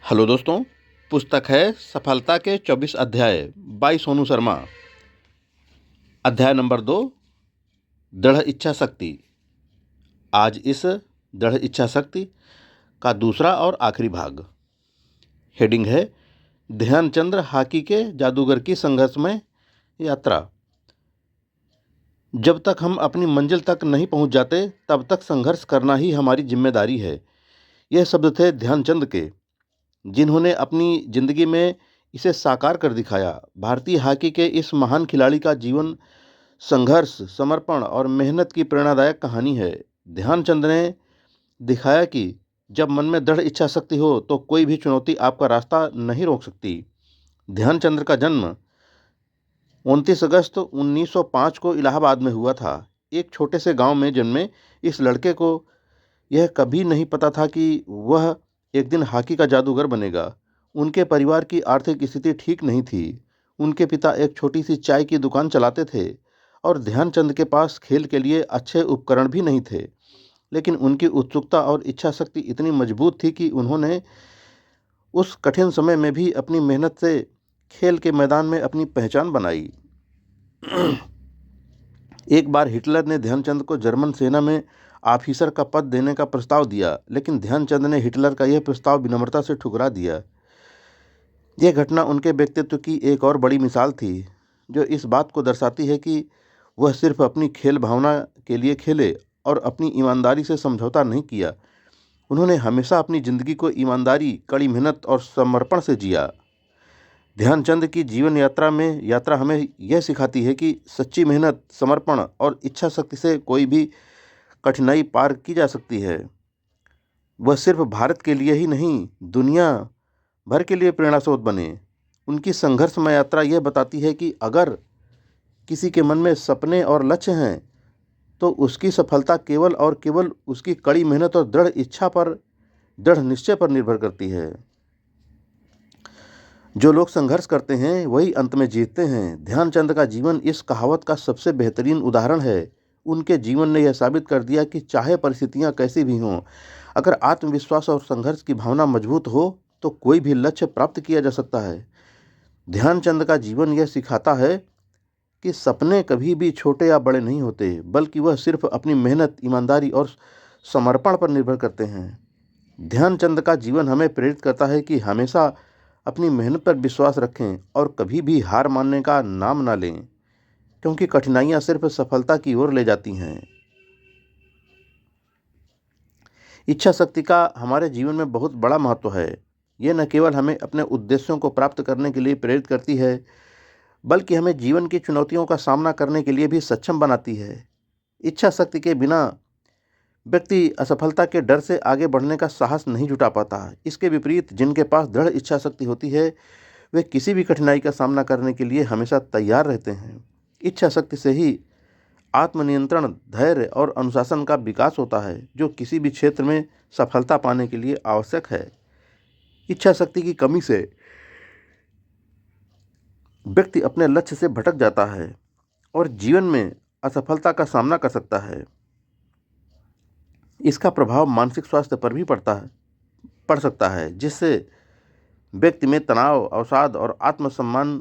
Hello दोस्तों। पुस्तक है सफलता के 24 अध्याय बाई सोनू शर्मा। अध्याय नंबर 2, दृढ़ इच्छा शक्ति। आज इस दृढ़ इच्छा शक्ति का दूसरा और आखिरी भाग। हेडिंग है ध्यानचंद हॉकी के जादूगर की संघर्षमय यात्रा। जब तक हम अपनी मंजिल तक नहीं पहुंच जाते तब तक संघर्ष करना ही हमारी जिम्मेदारी है। यह शब्द थे ध्यानचंद के, जिन्होंने अपनी जिंदगी में इसे साकार कर दिखाया। भारतीय हॉकी के इस महान खिलाड़ी का जीवन संघर्ष, समर्पण और मेहनत की प्रेरणादायक कहानी है। ध्यानचंद ने दिखाया कि जब मन में दृढ़ इच्छा शक्ति हो तो कोई भी चुनौती आपका रास्ता नहीं रोक सकती। ध्यानचंद का जन्म 29 अगस्त 1905 को इलाहाबाद में हुआ था। एक छोटे से गांव में जन्मे इस लड़के को यह कभी नहीं पता था कि वह एक दिन हॉकी का जादूगर बनेगा। उनके परिवार की आर्थिक स्थिति ठीक नहीं थी। उनके पिता एक छोटी सी चाय की दुकान चलाते थे और ध्यानचंद के पास खेल के लिए अच्छे उपकरण भी नहीं थे। लेकिन उनकी उत्सुकता और इच्छा शक्ति इतनी मजबूत थी कि उन्होंने उस कठिन समय में भी अपनी मेहनत से खेल के मैदान में अपनी पहचान बनाई। एक बार हिटलर ने ध्यानचंद को जर्मन सेना में ऑफिसर का पद देने का प्रस्ताव दिया, लेकिन ध्यानचंद ने हिटलर का यह प्रस्ताव विनम्रता से ठुकरा दिया। यह घटना उनके व्यक्तित्व की एक और बड़ी मिसाल थी, जो इस बात को दर्शाती है कि वह सिर्फ अपनी खेल भावना के लिए खेले और अपनी ईमानदारी से समझौता नहीं किया। उन्होंने हमेशा अपनी ज़िंदगी को ईमानदारी, कड़ी मेहनत और समर्पण से जिया। ध्यानचंद की जीवन यात्रा हमें यह सिखाती है कि सच्ची मेहनत, समर्पण और इच्छा शक्ति से कोई भी कठिनाई पार की जा सकती है। वह सिर्फ भारत के लिए ही नहीं, दुनिया भर के लिए प्रेरणा स्रोत बने। उनकी संघर्षमय यात्रा यह बताती है कि अगर किसी के मन में सपने और लक्ष्य हैं तो उसकी सफलता केवल और केवल उसकी कड़ी मेहनत और दृढ़ निश्चय पर निर्भर करती है। जो लोग संघर्ष करते हैं वही अंत में जीतते हैं। ध्यानचंद का जीवन इस कहावत का सबसे बेहतरीन उदाहरण है। उनके जीवन ने यह साबित कर दिया कि चाहे परिस्थितियां कैसी भी हों, अगर आत्मविश्वास और संघर्ष की भावना मजबूत हो तो कोई भी लक्ष्य प्राप्त किया जा सकता है। ध्यानचंद का जीवन यह सिखाता है कि सपने कभी भी छोटे या बड़े नहीं होते, बल्कि वह सिर्फ अपनी मेहनत, ईमानदारी और समर्पण पर निर्भर करते हैं। ध्यानचंद का जीवन हमें प्रेरित करता है कि हमेशा अपनी मेहनत पर विश्वास रखें और कभी भी हार मानने का नाम ना लें, क्योंकि कठिनाइयां सिर्फ सफलता की ओर ले जाती हैं। इच्छा शक्ति का हमारे जीवन में बहुत बड़ा महत्व है। यह न केवल हमें अपने उद्देश्यों को प्राप्त करने के लिए प्रेरित करती है, बल्कि हमें जीवन की चुनौतियों का सामना करने के लिए भी सक्षम बनाती है। इच्छा शक्ति के बिना व्यक्ति असफलता के डर से आगे बढ़ने का साहस नहीं जुटा पाता। इसके विपरीत जिनके पास दृढ़ इच्छा शक्ति होती है वे किसी भी कठिनाई का सामना करने के लिए हमेशा तैयार रहते हैं। इच्छा शक्ति से ही आत्मनियंत्रण, धैर्य और अनुशासन का विकास होता है, जो किसी भी क्षेत्र में सफलता पाने के लिए आवश्यक है। इच्छा शक्ति की कमी से व्यक्ति अपने लक्ष्य से भटक जाता है और जीवन में असफलता का सामना कर सकता है। इसका प्रभाव मानसिक स्वास्थ्य पर भी पड़ सकता है, जिससे व्यक्ति में तनाव, अवसाद और आत्मसम्मान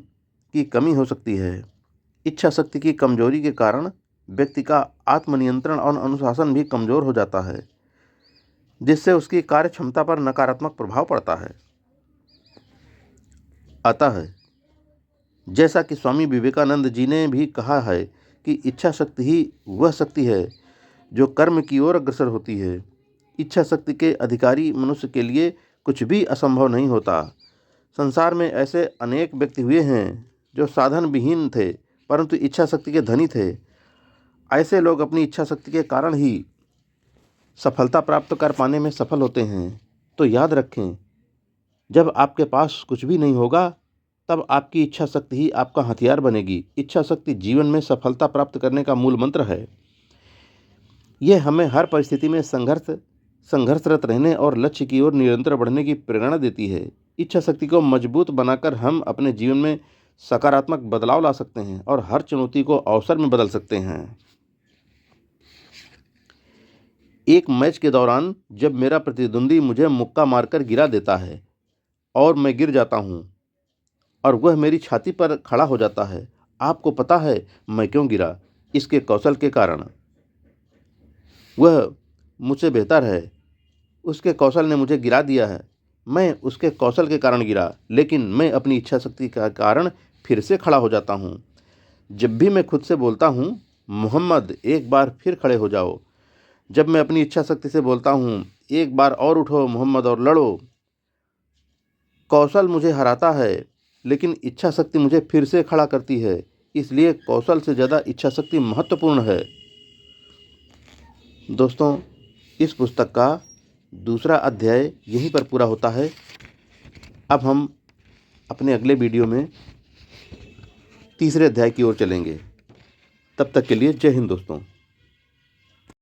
की कमी हो सकती है। इच्छा शक्ति की कमजोरी के कारण व्यक्ति का आत्मनियंत्रण और अनुशासन भी कमजोर हो जाता है, जिससे उसकी कार्य क्षमता पर नकारात्मक प्रभाव पड़ता है। अतः जैसा कि स्वामी विवेकानंद जी ने भी कहा है कि इच्छा शक्ति ही वह शक्ति है जो कर्म की ओर अग्रसर होती है। इच्छा शक्ति के अधिकारी मनुष्य के लिए कुछ भी असंभव नहीं होता। संसार में ऐसे अनेक व्यक्ति हुए हैं जो साधन विहीन थे परंतु इच्छा शक्ति के धनी थे। ऐसे लोग अपनी इच्छा शक्ति के कारण ही सफलता प्राप्त कर पाने में सफल होते हैं। तो याद रखें, जब आपके पास कुछ भी नहीं होगा तब आपकी इच्छा शक्ति ही आपका हथियार बनेगी। इच्छा शक्ति जीवन में सफलता प्राप्त करने का मूल मंत्र है। यह हमें हर परिस्थिति में संघर्षरत रहने और लक्ष्य की ओर निरंतर बढ़ने की प्रेरणा देती है। इच्छा शक्ति को मजबूत बनाकर हम अपने जीवन में सकारात्मक बदलाव ला सकते हैं और हर चुनौती को अवसर में बदल सकते हैं। एक मैच के दौरान जब मेरा प्रतिद्वंदी मुझे मुक्का मारकर गिरा देता है और मैं गिर जाता हूँ और वह मेरी छाती पर खड़ा हो जाता है। आपको पता है मैं क्यों गिरा? इसके कौशल के कारण। वह मुझसे बेहतर है, उसके कौशल ने मुझे गिरा दिया है। मैं उसके कौशल के कारण गिरा, लेकिन मैं अपनी इच्छा शक्ति के कारण फिर से खड़ा हो जाता हूँ। जब भी मैं खुद से बोलता हूँ, मोहम्मद एक बार फिर खड़े हो जाओ, जब मैं अपनी इच्छा शक्ति से बोलता हूँ, एक बार और उठो मोहम्मद और लड़ो, कौशल मुझे हराता है, लेकिन इच्छा शक्ति मुझे फिर से खड़ा करती है। इसलिए कौशल से ज़्यादा इच्छा शक्ति महत्वपूर्ण है। दोस्तों, इस पुस्तक का दूसरा अध्याय यहीं पर पूरा होता है। अब हम अपने अगले वीडियो में तीसरे अध्याय की ओर चलेंगे। तब तक के लिए जय हिंद दोस्तों।